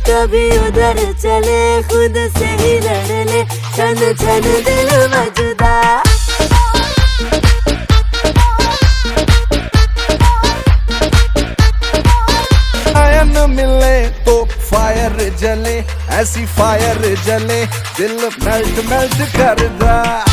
कभी उधर चले, खुद से ही लड़ ले, छन छन दिल मजदा। नयन मिले तो फायर जले, ऐसी फायर जले दिल मेल्ट मेल्ट कर दा।